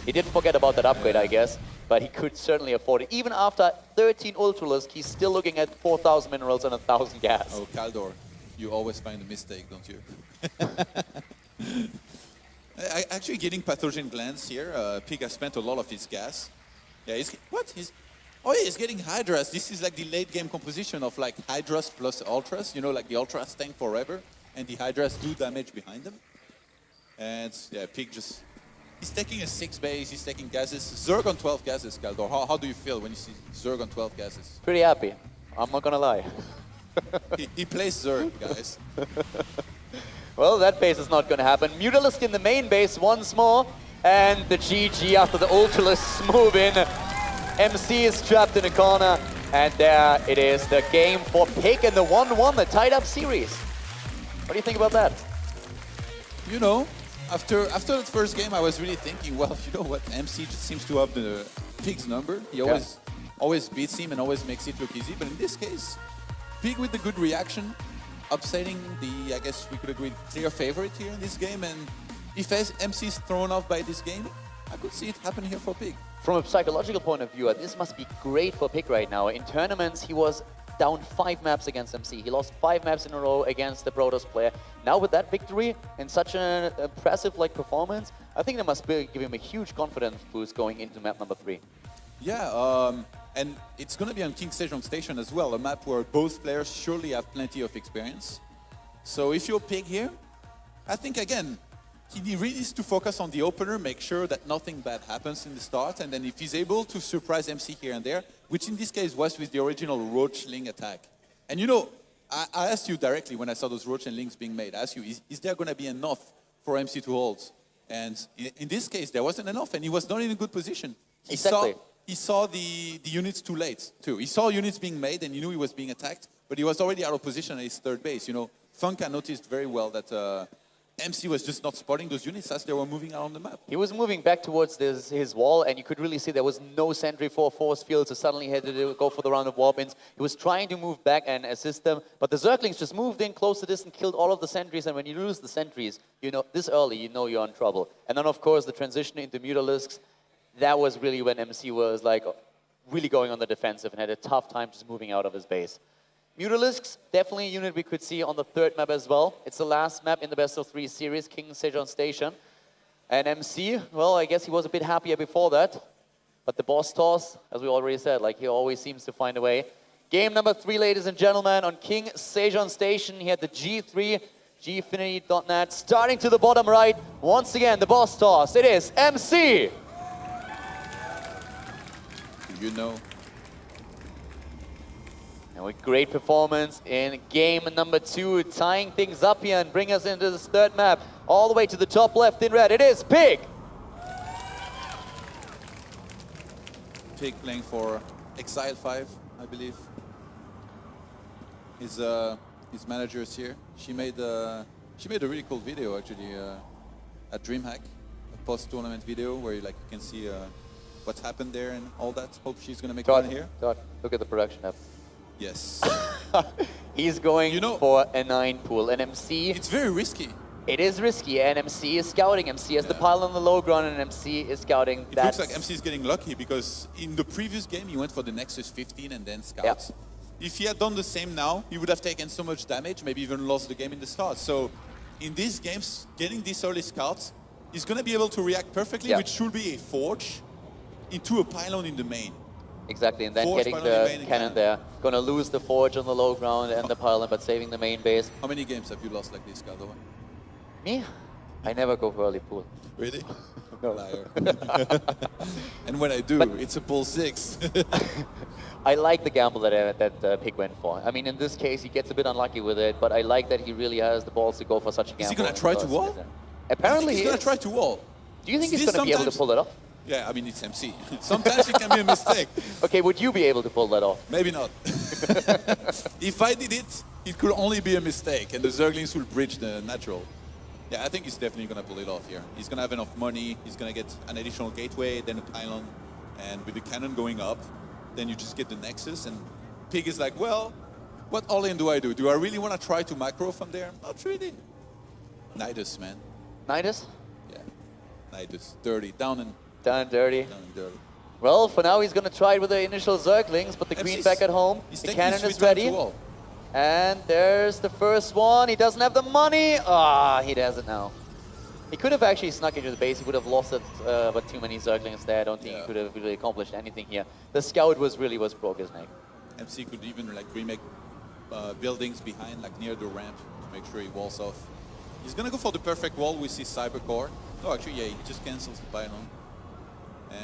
He didn't forget about that upgrade, I guess, but he could certainly afford it. Even after 13 Ultralisk, he's still looking at 4,000 minerals and 1,000 gas. Oh, Kaldor, you always find a mistake, don't you? Actually, getting Pathogen Glands here, Pig has spent a lot of his gas. Yeah, he's getting Hydras. This is like the late game composition of like Hydras plus Ultras. You know, like the Ultras tank forever, and the Hydras do damage behind them. And yeah, Pig just... He's taking a 6 base, he's taking gases. Zerg on 12 gases, Kaldor. How do you feel when you see Zerg on 12 gases? Pretty happy. I'm not gonna lie. he plays Zerg, guys. Well, that base is not gonna happen. Mutalisk in the main base once more. And the GG after the Ultralisks move in. MC is trapped in a corner. And there it is, the game for Pig and the 1-1, the tied up series. What do you think about that? You know, after the first game, I was really thinking, well, you know what, MC just seems to have the Pig's number. He always beats him and always makes it look easy. But in this case, Pig with the good reaction, upsetting the, I guess we could agree, clear favorite here in this game. And if MC is thrown off by this game, I could see it happen here for Pig. From a psychological point of view, this must be great for Pig right now. In tournaments, he was down 5 maps against MC. He lost 5 maps in a row against the Protoss player. Now with that victory and such an impressive performance, I think that must give him a huge confidence boost going into map number 3. Yeah, and it's going to be on King Sejong Station as well, a map where both players surely have plenty of experience. So if you're Pig here, I think again, he really needs to focus on the opener, make sure that nothing bad happens in the start, and then if he's able to surprise MC here and there, which in this case was with the original Roach Ling attack. And you know, I asked you directly when I saw those Roach and Lings being made, I asked you, is there going to be enough for MC to hold? And in this case, there wasn't enough, and he was not in a good position. He saw the units too late, too. He saw units being made, and he knew he was being attacked, but he was already out of position at his third base. You know, Funka noticed very well that MC was just not spotting those units as they were moving out on the map. He was moving back towards his wall, and you could really see there was no sentry for force field, so suddenly he had to go for the round of warp-ins. He was trying to move back and assist them, but the Zerglings just moved in close to this and killed all of the sentries, and when you lose the sentries, you know, this early, you know you're in trouble. And then, of course, the transition into Mutalisks, that was really when MC was like really going on the defensive and had a tough time just moving out of his base. Mutalisks, definitely a unit we could see on the third map as well. It's the last map in the best of 3 series, King Sejong Station. And MC, well, I guess he was a bit happier before that. But the boss toss, as we already said, like he always seems to find a way. Game number 3, ladies and gentlemen, on King Sejong Station. He had the G3, gfinity.net, starting to the bottom right. Once again, the boss toss. It is MC. You know. And with great performance in game number 2, tying things up here and bring us into this third map. All the way to the top left in red, it is Pig. Pig playing for Exile 5, I believe. His manager is here. She made a really cool video actually at DreamHack, a post-tournament video where you can see what's happened there and all that. Hope she's gonna make one here. Todd, look at the production app. Yes. He's going for a 9 pool. And MC... It's very risky. It is risky, and MC is scouting. MC has the pile on the low ground, and MC is scouting. It looks like MC is getting lucky, because in the previous game, he went for the Nexus 15 and then scouts. Yeah. If he had done the same now, he would have taken so much damage, maybe even lost the game in the start. So in these games, getting these early scouts, he's going to be able to react perfectly, which should be a forge into a pylon in the main. Exactly, and then forge getting the cannon there. Gonna lose the forge on the low ground and the pylon, but saving the main base. How many games have you lost like this, Kaldor? Me? I never go for early pool. Really? No. Liar. And when I do, it's a pool 6. I like the gamble that Pig went for. I mean, in this case, he gets a bit unlucky with it, but I like that he really has the balls to go for such a gamble. Is he gonna try to wall? Apparently he's gonna try to wall. Do you think he's gonna be able to pull it off? Yeah, I mean, it's MC. Sometimes it can be a mistake. Okay, would you be able to pull that off? Maybe not. If I did it, it could only be a mistake, and the Zerglings will bridge the natural. Yeah, I think he's definitely going to pull it off here. He's going to have enough money, he's going to get an additional gateway, then a pylon, and with the cannon going up, then you just get the Nexus, and Pig is like, well, What all-in do I do? Do I really want to try to macro from there? Not really. Nidus, man. Nidus? Yeah. Nidus. Dirty. Down and dirty. Down and dirty. Well, for now he's going to try it with the initial Zerglings, but the Queen back at home. The cannon is ready. And there's the first one. He doesn't have the money. Ah, he has it now. He could have actually snuck into the base. He would have lost it, but too many Zerglings there. I don't think he could have really accomplished anything here. The scout was broke his neck. MC could even like remake buildings behind, like near the ramp, to make sure he walls off. He's gonna go for the perfect wall. We see Cybercore. No, actually, yeah, he just cancels the pylon.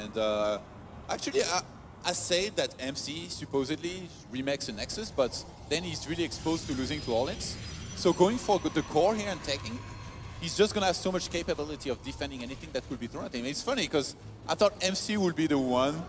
And actually, I say that MC supposedly remakes a Nexus, but then he's really exposed to losing to all-ins. So going for the core here and taking, he's just gonna have so much capability of defending anything that could be thrown at him. It's funny because I thought MC would be the one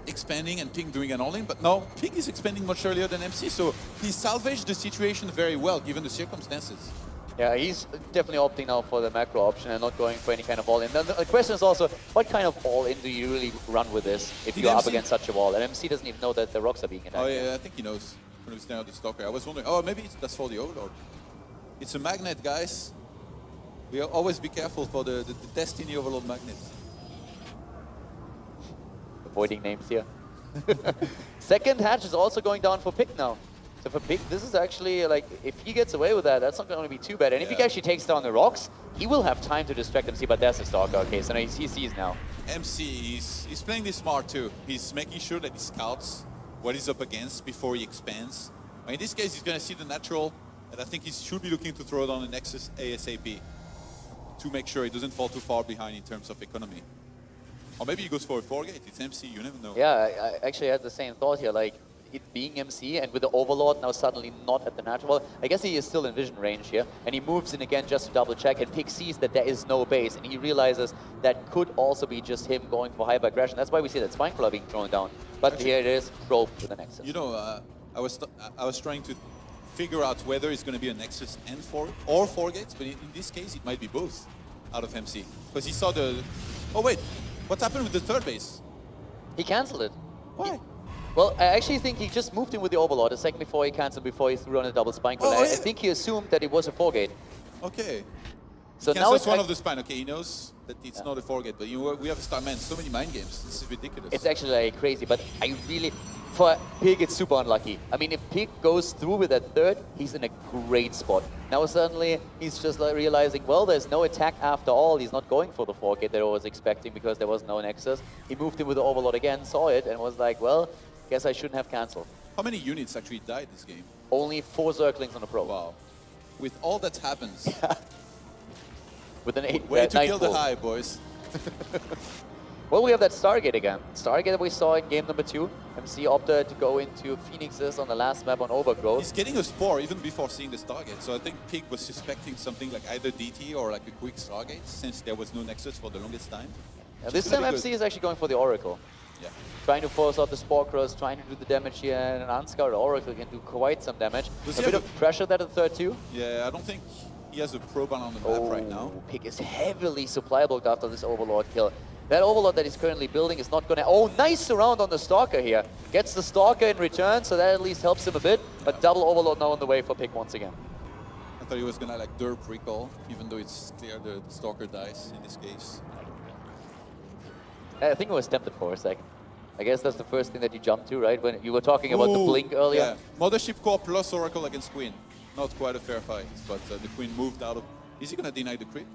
expanding and Ping doing an all-in, but no, Ping is expanding much earlier than MC, so he salvaged the situation very well given the circumstances. Yeah, he's definitely opting now for the macro option and not going for any kind of all-in. The question is also, what kind of all-in do you really run with this if you're up against such a wall? And MC doesn't even know that the rocks are being attacked. Oh yeah, I think he knows when he's down the Stalker. I was wondering, oh, maybe that's for the Overlord. It's a magnet, guys. We always be careful for the Destiny Overlord magnet. Avoiding names here. Second hatch is also going down for Pick now. So for Pick, this is actually, like, if he gets away with that, that's not going to be too bad. And if he actually takes down the rocks, he will have time to distract MC, but there's a Stalker. Okay, so now he sees now. MC, he's playing this smart too. He's making sure that he scouts what he's up against before he expands. In this case, he's going to see the natural, and I think he should be looking to throw it on the Nexus ASAP to make sure he doesn't fall too far behind in terms of economy. Or maybe he goes for a 4-gate. It's MC, you never know. Yeah, I actually had the same thought here. Like, it being MC and with the Overlord now suddenly not at the natural. I guess he is still in vision range here. And he moves in again just to double check. And Pick sees that there is no base. And he realizes that could also be just him going for hyper aggression. That's why we see that Spinecrawler being thrown down. But actually, here it is, probe to the Nexus. You know, I was trying to figure out whether it's going to be a Nexus and 4 gates. But in this case, it might be both out of MC. Because he saw the... Oh, wait. What happened with the third base? He cancelled it. Why? Well, I actually think he just moved in with the Overlord a second before he cancelled, before he threw on a double Spinecrawler. Oh, yeah. I think he assumed that it was a 4-gate. Okay. So now it's one of the spine. Okay, he knows that it's not a 4-gate, but we have a star man. So many mind games. This is ridiculous. It's actually like crazy, but I really, for Pig, it's super unlucky. I mean, if Pig goes through with that third, he's in a great spot. Now suddenly he's just like realizing, well, there's no attack after all. He's not going for the 4-gate that I was expecting because there was no Nexus. He moved in with the Overlord again, saw it, and was like, well, guess I shouldn't have cancelled. How many units actually died this game? Only 4 Zerglings on the probe. Wow. With all that happens. With an 8. Way to kill the high, boys. Well, we have that Stargate again. Stargate that we saw in game number 2. MC opted to go into Phoenixes on the last map on Overgrowth. He's getting a spore even before seeing the Stargate. So I think Pig was suspecting something like either DT or like a quick Stargate, since there was no Nexus for the longest time. Yeah, this time MC is actually going for the Oracle. Yeah. Trying to force out the Spore Cross, trying to do the damage here, and an unscouted Oracle can do quite some damage. A bit of pressure there at the third too. Yeah, I don't think he has a probe on the map right now. Pig is heavily supply blocked after this Overlord kill. That Overlord that he's currently building is not gonna... Oh, nice surround on the Stalker here. Gets the Stalker in return, so that at least helps him a bit. But double Overlord now on the way for Pig once again. I thought he was gonna like derp recall, even though it's clear the Stalker dies in this case. I think I was tempted for a second. I guess that's the first thing that you jumped to, right? When you were talking about the blink earlier. Yeah, Mothership Core plus Oracle against Queen. Not quite a fair fight, but the Queen moved out of... Is he gonna deny the creep?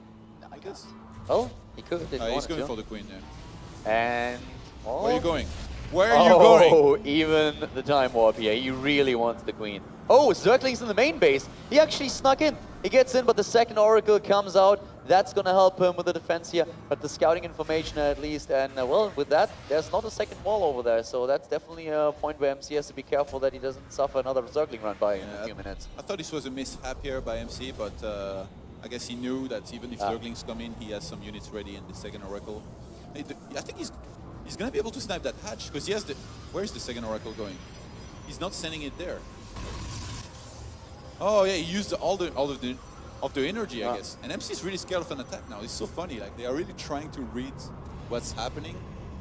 I guess. Oh, he could. He's going for the Queen, yeah. And... Oh. Where are you going? Where are you going? Oh, even the Time Warp here. He really wants the Queen. Oh, Zergling's in the main base. He actually snuck in. He gets in, but the second Oracle comes out. That's going to help him with the defense here. But the scouting information at least. And, well, with that, there's not a second wall over there. So that's definitely a point where MC has to be careful that he doesn't suffer another Zergling run by in a few minutes. I thought this was a mishap here by MC, but I guess he knew that even if Zerglings come in, he has some units ready in the second Oracle. I think he's going to be able to snipe that hatch, because he has the... Where's the second Oracle going? He's not sending it there. Oh, yeah, he used all of the energy, I guess. And MC is really scared of an attack now. It's so funny. Like, they are really trying to read what's happening.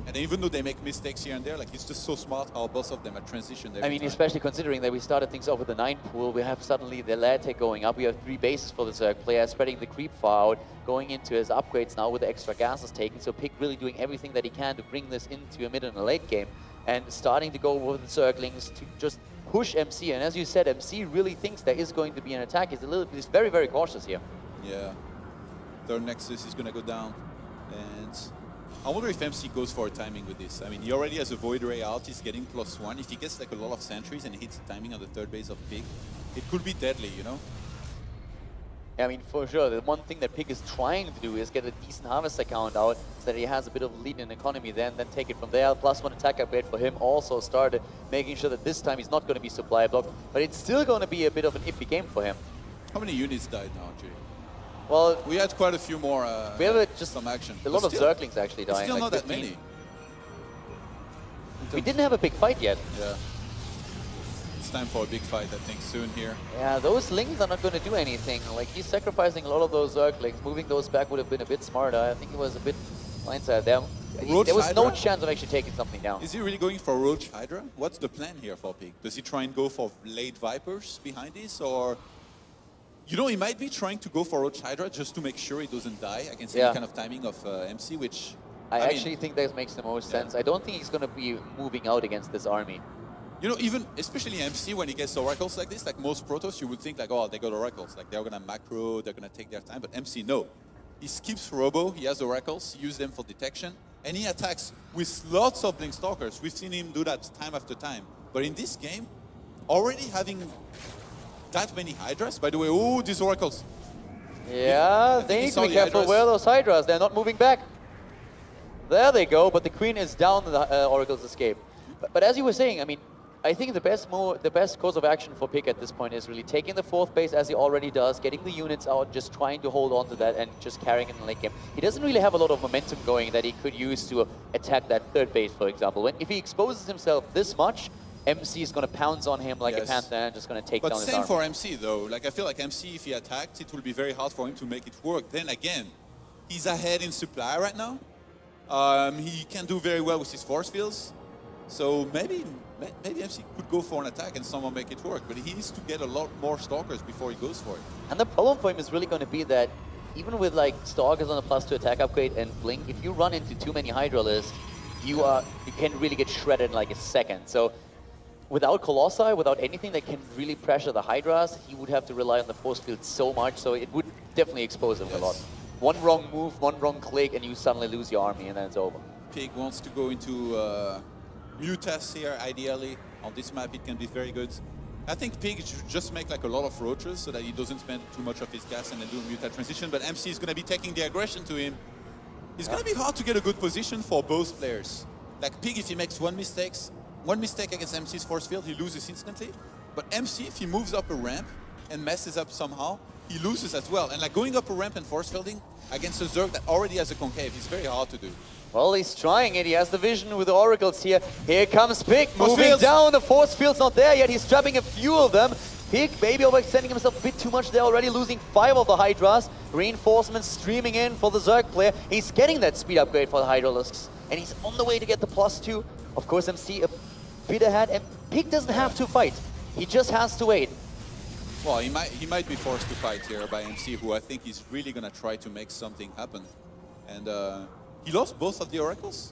And even though they make mistakes here and there, like it's just so smart how both of them are transitioned every I mean, time. especially considering that we started things off with the 9 pool, we have suddenly the lair tech going up. We have 3 bases for the Zerg player, spreading the creep far out, going into his upgrades now with the extra gases taken. So Pig really doing everything that he can to bring this into a mid and a late game, and starting to go with the Zerglings to just push MC. And as you said, MC really thinks there is going to be an attack. He's very, very cautious here. Yeah. Third Nexus is gonna go down, and I wonder if MC goes for a timing with this. I mean, he already has a Void Ray out, he's getting +1. If he gets like a lot of sentries and hits timing on the third base of Pig, it could be deadly, you know? I mean, for sure, the one thing that Pig is trying to do is get a decent harvest account out so that he has a bit of a lead in economy, then take it from there. +1 attack upgrade for him also started, making sure that this time he's not going to be supply blocked, but it's still going to be a bit of an iffy game for him. How many units died now, Jay? Well, we had quite a few more. We have just some action. A lot of Zerglings actually dying. Still like not 15. that many. We didn't have a big fight yet. Yeah. It's time for a big fight, I think, soon here. Yeah, those Lings are not going to do anything. Like, he's sacrificing a lot of those Zerglings. Moving those back would have been a bit smarter. I think he was a bit blindside there. There was no chance of actually taking something down. Is he really going for Roach Hydra? What's the plan here for Pig? Does he try and go for late Vipers behind this, or... You know, he might be trying to go for Roach Hydra just to make sure he doesn't die against any kind of timing of MC, which... I actually think that makes the most sense. I don't think he's going to be moving out against this army. You know, even, especially MC, when he gets Oracles like this, like most Protoss, you would think like, oh, they got Oracles. Like, they're going to macro, they're going to take their time. But MC, no. He skips Robo, he has Oracles, he uses them for detection, and he attacks with lots of Blink Stalkers. We've seen him do that time after time. But in this game, already having that many Hydras, by the way, oh, these Oracles. Yeah, they need to be careful where those Hydras, they're not moving back. There they go, but the Queen is down, the Oracles escape. But as you were saying, I mean, I think the best course of action for Pig at this point is really taking the 4th base as he already does, getting the units out, just trying to hold on to that and just carrying in the late game. He doesn't really have a lot of momentum going that he could use to attack that 3rd base, for example. If he exposes himself this much, MC is going to pounce on him like a panther and just going to take down his army. But same for MC though. Like, I feel like MC, if he attacks, it will be very hard for him to make it work. Then again, he's ahead in supply right now. He can do very well with his force fields. So maybe MC could go for an attack and someone make it work. But he needs to get a lot more Stalkers before he goes for it. And the problem for him is really going to be that even with like Stalkers on a +2 attack upgrade and Blink, if you run into too many Hydra lists, you can really get shredded in like a second. So without Colossi, without anything that can really pressure the Hydras, he would have to rely on the force field so much, so it would definitely expose him a lot. One wrong move, one wrong click, and you suddenly lose your army, and then it's over. Pig wants to go into Mutas here, ideally. On this map, it can be very good. I think Pig should just make like a lot of roaches so that he doesn't spend too much of his gas and then do a Mutat transition, but MC is going to be taking the aggression to him. It's going to be hard to get a good position for both players. Like Pig, if he makes one mistake against MC's force field, he loses instantly. But MC, if he moves up a ramp and messes up somehow, he loses as well. And like going up a ramp and force fielding against a Zerg that already has a concave is very hard to do. Well, he's trying it. He has the vision with the Oracles here. Here comes Pig, moving down. The force field's not there yet. He's trapping a few of them. Pig maybe overextending himself a bit too much there already, losing 5 of the Hydras. Reinforcements streaming in for the Zerg player. He's getting that speed upgrade for the Hydralisks, and he's on the way to get the +2. Of course, MC a bit ahead, and Pig doesn't have to fight. He just has to wait. Well, he might be forced to fight here by MC, who I think is really going to try to make something happen. And he lost both of the Oracles.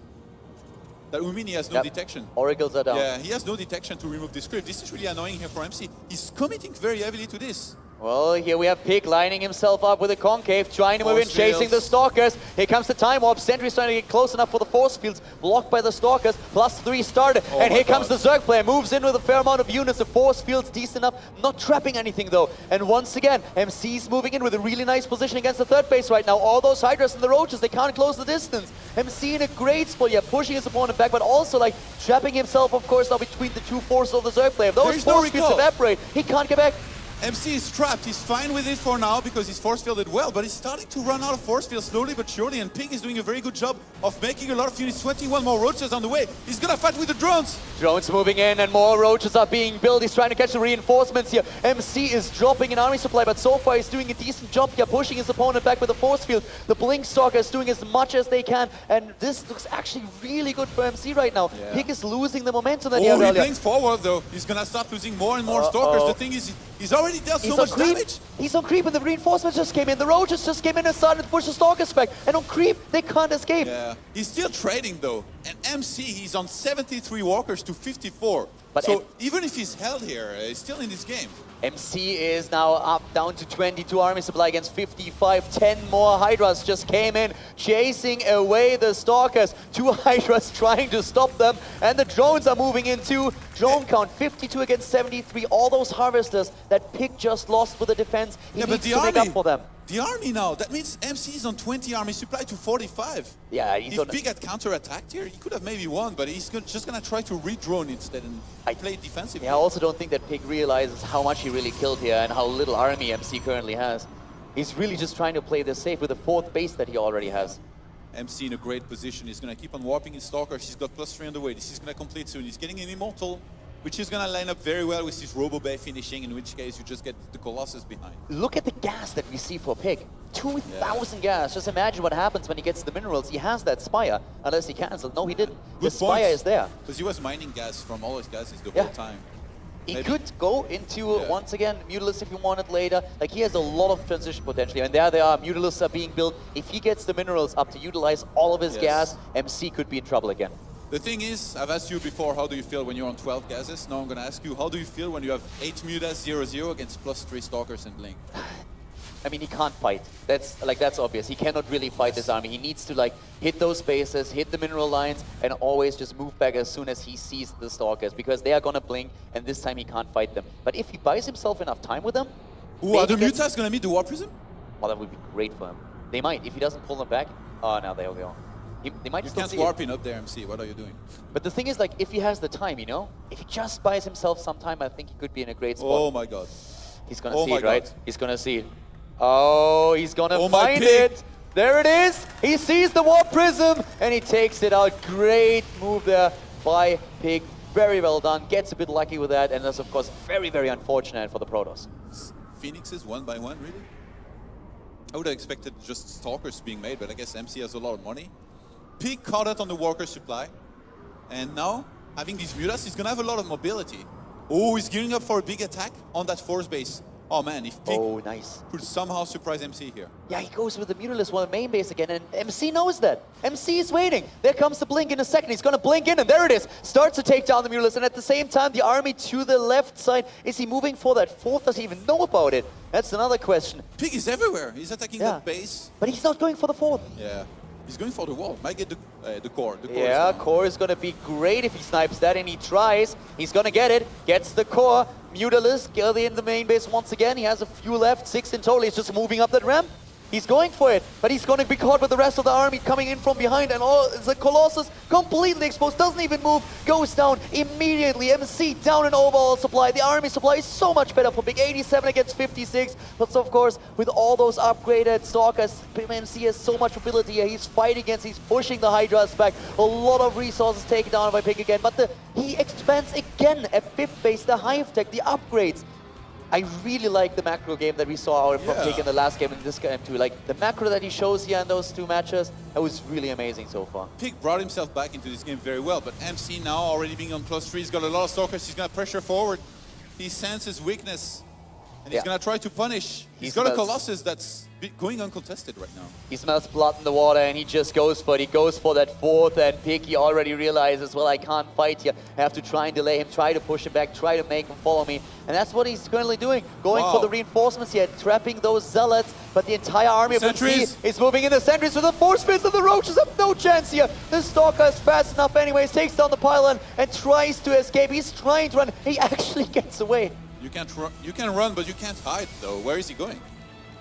That would mean he has no detection. Oracles are down. Yeah, he has no detection to remove this creep. This is really annoying here for MC. He's committing very heavily to this. Well, here we have Pig lining himself up with a concave, trying to move in, chasing the Stalkers. Here comes the time warp. Sentry's trying to get close enough for the force fields, blocked by the Stalkers. +3 started, and here comes the Zerg player. Moves in with a fair amount of units. The force fields decent enough, not trapping anything though. And once again, MC's moving in with a really nice position against the 3rd base right now. All those Hydras and the Roaches, they can't close the distance. MC in a great spot, yeah, pushing his opponent back, but also like trapping himself, of course, now between the 2 forces of the Zerg player. If those force fields evaporate, he can't get back. MC is trapped. He's fine with it for now because he's force fielded well, but he's starting to run out of force field slowly but surely, and Pig is doing a very good job of making a lot of units. 21 more roaches on the way. He's gonna fight with the drones. Drones moving in and more roaches are being built. He's trying to catch the reinforcements here. MC is dropping an army supply, but so far he's doing a decent job here, pushing his opponent back with a force field. The Blink Stalker is doing as much as they can, and this looks actually really good for MC right now. Yeah. Pig is losing the momentum that he had he earlier. blinks forward though. He's gonna start losing more and more Stalkers. The thing is, he's already dealt so much damage. He's on creep and the reinforcements just came in. The roaches just came in and started to push the Stalkers back. And on creep, they can't escape. Yeah, he's still trading though. And MC, he's on 73 walkers to 54. But so even if he's held here, he's still in this game. MC is now up down to 22 army supply against 55. 10 more Hydras just came in, chasing away the Stalkers. 2 Hydras trying to stop them, and the drones are moving in too. Drone count 52 against 73. All those harvesters that Pig just lost with the defense, he needs to make up for them. The army now, that means MC is on 20 army supply to 45. Yeah, he's if Pig had counter-attacked here, he could have maybe won, but he's just going to try to re-drone instead and play defensively. Yeah, I also don't think that Pig realizes how much he really killed here and how little army MC currently has. He's really just trying to play this safe with the 4th base that he already has. MC in a great position. He's going to keep on warping his Stalkers. He's got +3 on the way. This is going to complete soon. He's getting an Immortal, which is going to line up very well with his Robo Bay finishing, in which case you just get the Colossus behind. Look at the gas that we see for Pig. 2,000 gas. Just imagine what happens when he gets the minerals. He has that Spire, unless he cancelled. No, he didn't. The Spire is there. Because he was mining gas from all his gases the whole time. He could go into, once again, Mutalisk if he wanted later. Like, he has a lot of transition potential. And there they are. Mutalisks are being built. If he gets the minerals up to utilize all of his gas, MC could be in trouble again. The thing is, I've asked you before, how do you feel when you're on 12 gases? Now I'm going to ask you, how do you feel when you have 8 Mutas 0-0 against +3 Stalkers and Blink? I mean, he can't fight. That's obvious. He cannot really fight this army. He needs to like hit those bases, hit the mineral lines, and always just move back as soon as he sees the Stalkers, because they are gonna blink, and this time he can't fight them. But if he buys himself enough time with them, are the Mutas gonna meet the War Prism? Well, that would be great for him. They might if he doesn't pull them back. Oh, now there we go. They might you still can't see warp it. in up there, MC. What are you doing? But the thing is, like, if he has the time, you know, if he just buys himself some time, I think he could be in a great spot. Oh my God. He's gonna see it, right? He's gonna see it. Oh, he's gonna find it. There it is. He sees the Warp Prism and he takes it out. Great move there by Pig. Very well done. Gets a bit lucky with that, and that's of course very, very unfortunate for the Protoss. Phoenixes 1 by 1, really? I would have expected just Stalkers being made, but I guess MC has a lot of money. Pig caught out on the Walker supply, and now having these Mutas, he's gonna have a lot of mobility. Oh, he's gearing up for a big attack on that force base. Oh man, if Pig could somehow surprise MC here. Yeah, he goes with the Mutalisk on the main base again, and MC knows that. MC is waiting. There comes the blink in a second. He's gonna blink in, and there it is. Starts to take down the Mutalisk, and at the same time, the army to the left side. Is he moving for that 4th? Does he even know about it? That's another question. Pig is everywhere. He's attacking that base. But he's not going for the 4th. Yeah. He's going for the wall. Might get the core. Core is going to be great if he snipes that, and he tries. He's going to get it. Gets the core. Mutalisk in the main base once again. He has a few left, 6 in total. He's just moving up that ramp. He's going for it, but he's going to be caught with the rest of the army coming in from behind, and the Colossus completely exposed, doesn't even move, goes down immediately. MC down in overall supply. The army supply is so much better for Big. 87 against 56, but of course, with all those upgraded Stalkers, MC has so much mobility here. He's fighting against, he's pushing the Hydras back. A lot of resources taken down by Pig again, but he expands again at 5th base, the Hive Tech, the upgrades. I really like the macro game that we saw out from Pig in the last game and this game too. Like, the macro that he shows here in those 2 matches, that was really amazing so far. Pig brought himself back into this game very well, but MC now already being on +3, he's got a lot of Stalkers, he's going to pressure forward. He senses weakness, and he's going to try to punish. He's got a Colossus that's going uncontested right now. He smells blood in the water, and he just goes for it. He goes for that 4th, and Pig, he already realizes, well, I can't fight here. I have to try and delay him, try to push him back, try to make him follow me. And that's what he's currently doing. Going for the reinforcements here, trapping those zealots, but the entire army of MC is moving in the sentries with the force fields, and the roaches have no chance here. The Stalker is fast enough anyways, takes down the pylon and tries to escape. He's trying to run. He actually gets away. You can run, but you can't hide, though. Where is he going?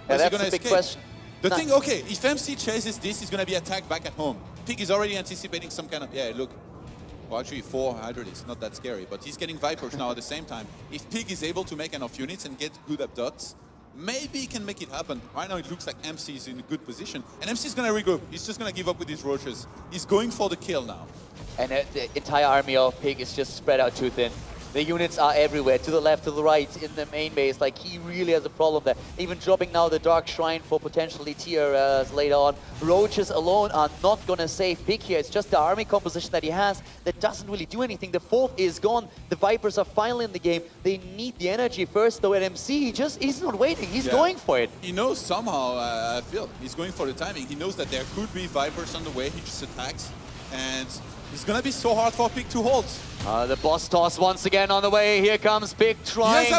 That's a big question. The thing, okay, if MC chases this, he's going to be attacked back at home. Pig is already anticipating some kind of, look. Well, actually 4 Hydra is not that scary, but he's getting Vipers now at the same time. If Pig is able to make enough units and get good abducts, maybe he can make it happen. Right now it looks like MC is in a good position. And MC is going to regroup. He's just going to give up with his roaches. He's going for the kill now. And the entire army of Pig is just spread out too thin. The units are everywhere, to the left, to the right, in the main base. Like, he really has a problem there. Even dropping now the Dark Shrine for potentially tiers later on. Roaches alone are not gonna save Pig here. It's just the army composition that he has that doesn't really do anything. The fourth is gone. The Vipers are finally in the game. They need the energy first, though, at MC. He's not waiting. He's going for it. He knows somehow, I feel, he's going for the timing. He knows that there could be Vipers on the way. He just attacks. And it's gonna be so hard for Pig to hold. The boss toss once again on the way. Here comes Pig trying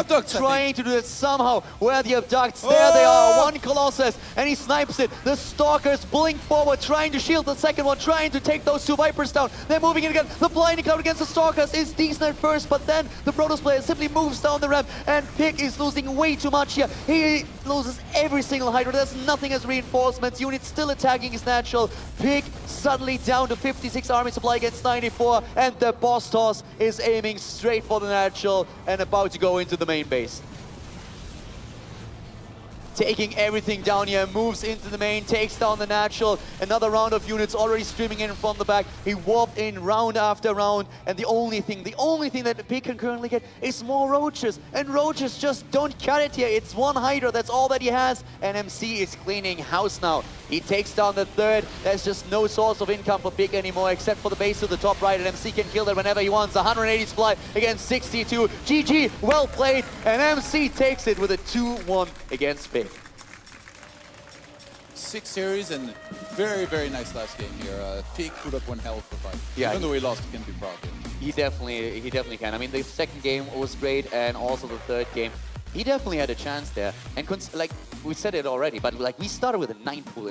to do it somehow. Where are the abducts? There they are. One Colossus, and he snipes it. The Stalkers pulling forward, trying to shield the second one, trying to take those 2 Vipers down. They're moving in again. The blinding cloud against the Stalkers is decent at first, but then the Protoss player simply moves down the ramp, and Pig is losing way too much here. He loses every single Hydra. There's nothing as reinforcements. Units still attacking is natural. Pig suddenly down to 56 army supply against 94, and the boss toss is aiming straight for the natural and about to go into the main base. Taking everything down here, moves into the main, takes down the natural. Another round of units already streaming in from the back. He warped in round after round, and the only thing that Pig can currently get is more roaches. And roaches just don't cut it here. It's 1 Hydra, that's all that he has. And MC is cleaning house now. He takes down the third. There's just no source of income for Pig anymore, except for the base to the top right, and MC can kill that whenever he wants. 180 supply against 62. GG, well played, and MC takes it with a 2-1 against Pig. 6 series and very, very nice last game here. Pig put up one hell of a fight. Yeah, even though he lost, he can be proud. He definitely can. I mean, the second game was great, and also the third game. He definitely had a chance there. And like we said it already, but like we started with a 9 pool.